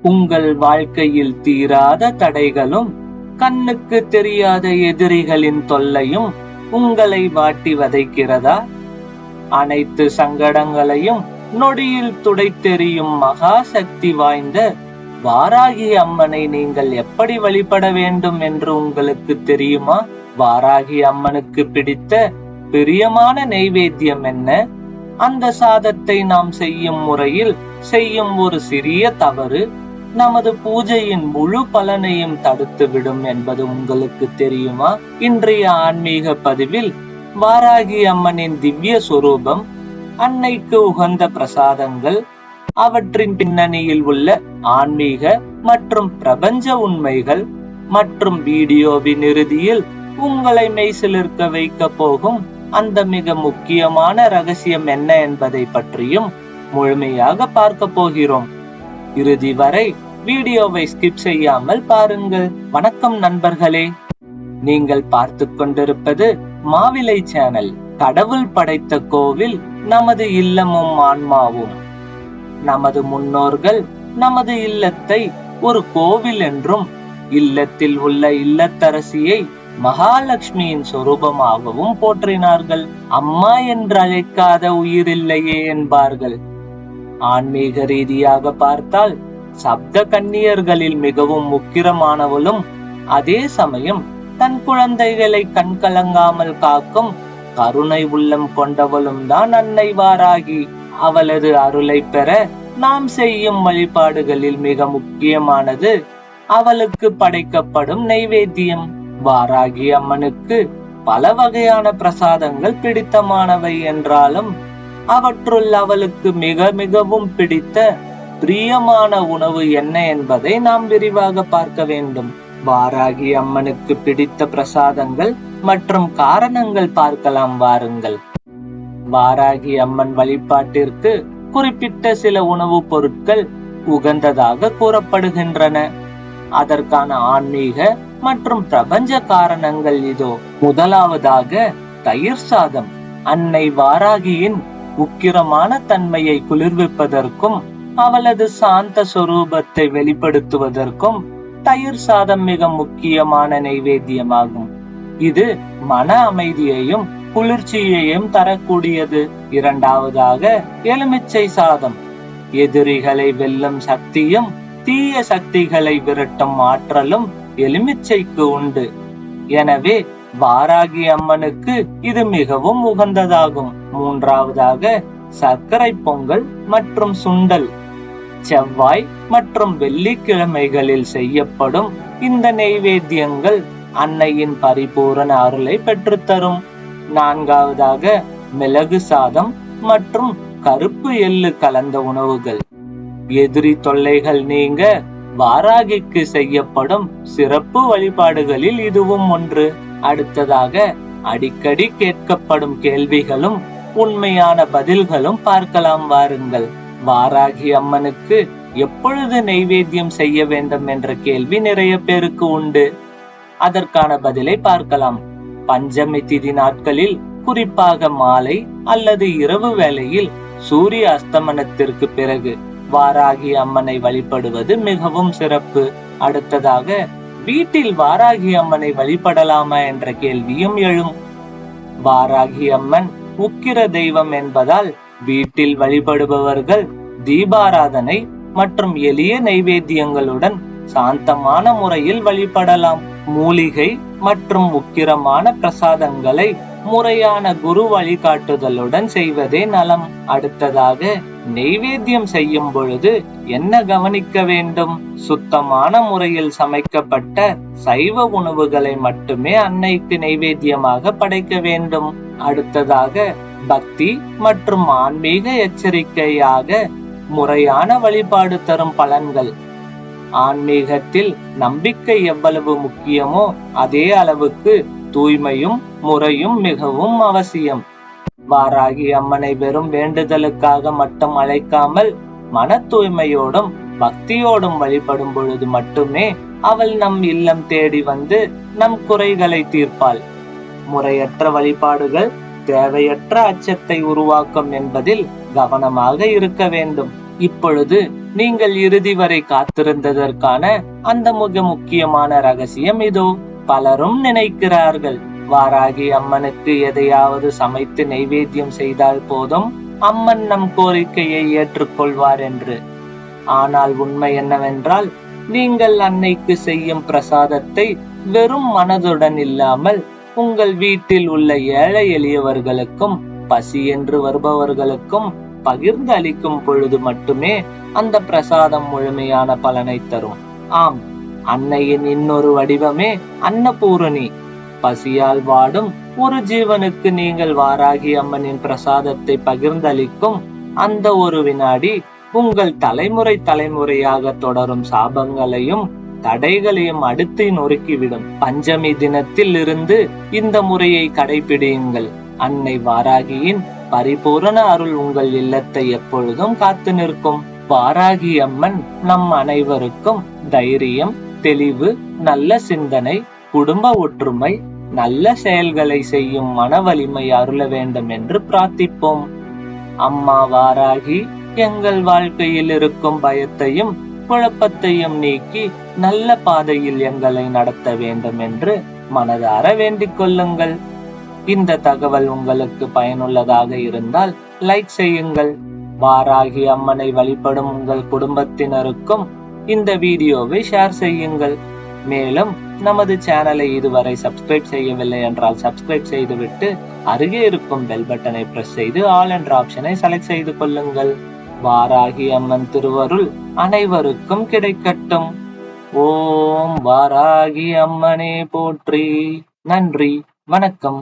உங்கள் வாழ்க்கையில் தீராத தடைகளும் கண்ணுக்கு தெரியாத எதிரிகளின் தொல்லையும் உங்களை வாட்டி வதைக்கிறதா? அனைத்து சங்கடங்களையும் நொடியில் துடைத்தெறியும் மகா சக்தி வாய்ந்த வாராகி அம்மனை நீங்கள் எப்படி வழிபட வேண்டும் என்று உங்களுக்கு தெரியுமா? வாராகி அம்மனுக்கு பிடித்த பிரியமான நைவேத்தியம் என்ன? அந்த சாதத்தை நாம் செய்யும் முறையில் செய்யும் ஒரு சிறிய தவறு நமது பூஜையின் முழு பலனையும் தடுத்து விடும் என்பது உங்களுக்கு தெரியுமா? இன்றைய ஆன்மீக பதிவில் வாராகி அம்மனின் திவ்ய சொரூபம், அன்னைக்கு உகந்த பிரசாதங்கள், அவற்றின் பின்னணியில் உள்ள ஆன்மீக மற்றும் பிரபஞ்ச உண்மைகள் மற்றும் வீடியோவின் இறுதியில் உங்களை மெய்சிலிர்க்க வைக்க போகும் அந்த மிக முக்கியமான ரகசியம் என்ன என்பதை பற்றியும் முழுமையாக பார்க்க போகிறோம். இறுதி வரை வீடியோவை ஸ்கிப் செய்யாமல் பாருங்கள். வணக்கம் நண்பர்களே, நீங்கள் பார்த்து கொண்டிருப்பது மாவிலை சேனல். கடவுள் படைத்த கோவில் நமது இல்லமும் ஆன்மாவும். நமது முன்னோர்கள் நமது இல்லத்தை ஒரு கோவில் என்றும், இல்லத்தில் உள்ள இல்லத்தரசியை மகாலட்சுமியின் சொரூபமாகவும் போற்றினார்கள். அம்மா என்று அழைக்காத உயிரில்லையே என்பார்கள். ஆன்மீக ரீதியாக பார்த்தால் சப்த கன்னியர்களில் மிகவும் முக்கியமானவளும், அதே சமயம் தன் குழந்தைகளை கண்கலங்காமல் காக்கும் கருணை உள்ளம் கொண்டவளும் தான் அன்னை வாராகி. அவளது அருளை பெற நாம் செய்யும் வழிபாடுகளில் மிக முக்கியமானது அவளுக்கு படைக்கப்படும் நைவேத்தியம். வாராகி அம்மனுக்கு பல வகையான பிரசாதங்கள் பிடித்தமானவை என்றாலும் அவற்றுள் அவளுக்கு மிகவும் பிடித்த பிரியமான உணவு என்ன என்பதை நாம் விரிவாக பார்க்க வேண்டும். வாராகி அம்மனுக்கு பிடித்த பிரசாதங்கள் மற்றும் காரணங்கள் பார்க்கலாம் வாருங்கள். வாராகி அம்மன் வழிபாட்டிற்கு குறிப்பிட்ட சில உணவுப் பொருட்கள் உகந்ததாக கூறப்படுகின்றன. அதற்கான ஆன்மீக மற்றும் பிரபஞ்ச காரணங்கள் இதோ. முதலாவதாக தயிர் சாதம். அன்னை வாராகியின் உக்கிரமான தன்மையை குளிர்விப்பதற்கும் அவளது சாந்த சொரூபத்தை வெளிப்படுத்துவதற்கும் தயிர் சாதம் மிக முக்கியமான நைவேத்தியமாகும். இது மன அமைதியையும் குளிர்ச்சியையும் தரக்கூடியது. இரண்டாவதாக எலுமிச்சை சாதம். எதிரிகளை வெல்லும் சக்தியும் தீய சக்திகளை விரட்டும் ஆற்றலும் எலுமிச்சைக்கு உண்டு. எனவே வாராகி அம்மனுக்கு இது மிகவும் உகந்ததாகும். மூன்றாவதாக சர்க்கரை பொங்கல் மற்றும் சுண்டல். செவ்வாய் மற்றும் வெள்ளிக்கிழமைகளில் செய்யப்படும் இந்த நைவேத்தியங்கள் அன்னையின் பரிபூரண அருளை பெற்றுத்தரும். நான்காவதாக மிளகு சாதம் மற்றும் கருப்பு எள்ளு கலந்த உணவுகள். எதிரி தொல்லைகள் நீங்க வாராகிக்கு செய்யப்படும் சிறப்பு வழிபாடுகளில் இதுவும் ஒன்று. அடுத்ததாக அடிக்கடி கேட்கப்படும் கேள்விகளும் உண்மையான பதில்களும் பார்க்கலாம் வாருங்கள். வாராகி அம்மனுக்கு எப்பொழுது நைவேத்தியம் செய்ய வேண்டும் என்ற கேள்வி நிறைய பேருக்கு உண்டு. அதற்கான பதிலை பார்க்கலாம். பஞ்சமி திதி நாட்களில், குறிப்பாக மாலை அல்லது இரவு வேளையில் சூரிய அஸ்தமனத்திற்கு பிறகு வாராகி அம்மனை வழிபடுவது மிகவும் சிறப்பு. அடுத்ததாக வீட்டில் வாராகி அம்மனை வழிபடலாமா என்ற கேள்வியும் எழும். வாராகி அம்மன் உக்கிர தெய்வம் என்பதால் வீட்டில் வழிபடுபவர்கள் தீபாராதனை மற்றும் எளிய நைவேத்தியங்களுடன் சாந்தமான முறையில் வழிபடலாம். மூலிகை மற்றும் உக்கிரமான பிரசாதங்களை முறையான குரு வழிகாட்டுதலுடன் செய்வதே நலம். அடுத்ததாக நைவேத்தியம் செய்யும் பொழுது என்ன கவனிக்க வேண்டும்? சுத்தமான முறையில் சமைக்கப்பட்ட சைவ உணவுகளை மட்டுமே அன்னைக்கு நைவேத்தியமாக படைக்க வேண்டும். அடுத்ததாக பக்தி மற்றும் ஆன்மீக எச்சரிக்கையாக முறையான வழிபாடு தரும் பலன்கள். ஆன்மீகத்தில் நம்பிக்கை எவ்வளவு முக்கியமோ அதே அளவுக்கு தூய்மையும் முறையும் மிகவும் அவசியம். வாராகி அம்மனை வெறும் வேண்டுதலுக்காக மட்டும் அழைக்காமல் மன தூய்மையோடும் பக்தியோடும் வழிபடும் பொழுது மட்டுமே அவள் நம் இல்லம் தேடி வந்து நம் குறைகளை தீர்ப்பாள். முறையற்ற வழிபாடுகள் தேவையற்ற அச்சத்தை உருவாக்கும் என்பதில் கவனமாக இருக்க வேண்டும். இப்பொழுது நீங்கள் இறுதி வரை காத்திருந்ததற்கான அந்த மிக முக்கியமான ரகசியம் இதோ. பலரும் நினைக்கிறார்கள், வாராகி அம்மனுக்கு எதையாவது சமைத்து நைவேத்தியம் செய்தால் போதும், அம்மன் நம் கோரிக்கையை ஏற்றுக்கொள்வார் என்று. ஆனால் உண்மை என்னவென்றால், நீங்கள் அன்னைக்கு செய்யும் பிரசாதத்தை வெறும் மனதுடன் இல்லாமல் உங்கள் வீட்டில் உள்ள ஏழை எளியவர்களுக்கும் பசி என்று வருபவர்களுக்கும் பகிர்ந்து அளிக்கும் பொழுது மட்டுமே அந்த பிரசாதம் முழுமையான பலனை தரும். ஆம், அன்னையின் இன்னொரு வடிவமே அன்னபூரணி. பசியால் வாடும் ஒரு ஜீவனுக்கு நீங்கள் வாராகி அம்மனின் பிரசாதத்தை பகிர்ந்தளிக்கும் அந்த ஒரு வினாடி உங்கள் தலைமுறை தலைமுறையாக தொடரும் சாபங்களையும் தடைகளையும் அடுத்து நொறுக்கிவிடும். பஞ்சமி தினத்தில் இருந்து இந்த முறையை கடைபிடியுங்கள். அன்னை வாராகியின் பரிபூரண அருள் உங்கள் இல்லத்தை எப்பொழுதும் காத்து நிற்கும். வாராகி அம்மன் நம் அனைவருக்கும் தைரியம், தெளிவு, நல்ல சிந்தனை, குடும்ப ஒற்றுமை, நல்ல செயல்களை செய்யும் மன வலிமை அருள வேண்டும் என்று பிரார்த்திப்போம். அம்மா வாராகி எங்கள் வாழ்க்கையில் இருக்கும் பயத்தையும் குழப்பத்தையும் நீக்கி நல்ல பாதையில் எங்களை நடத்த வேண்டும் என்று மனதார வேண்டிக் கொள்ளுங்கள். இந்த தகவல் உங்களுக்கு பயனுள்ளதாக இருந்தால் லைக் செய்யுங்கள். வாராகி அம்மனை வழிபடும் உங்கள் குடும்பத்தினருக்கும் இந்த வீடியோவை ஷேர் செய்யுங்கள். மேலும் நமது சேனலை இதுவரை சப்ஸ்கிரைப் செய்யவில்லை என்றால் சப்ஸ்கிரைப் செய்துவிட்டு அருகே இருக்கும் பெல் பட்டனை பிரஸ் செய்து ஆல் என்ற ஆப்ஷனை செலக்ட் செய்து கொள்ளுங்கள். வாராகி அம்மன் திருவருள் அனைவருக்கும் கிடைக்கட்டும். ஓம் வாராகி அம்மனே போற்றி. நன்றி, வணக்கம்.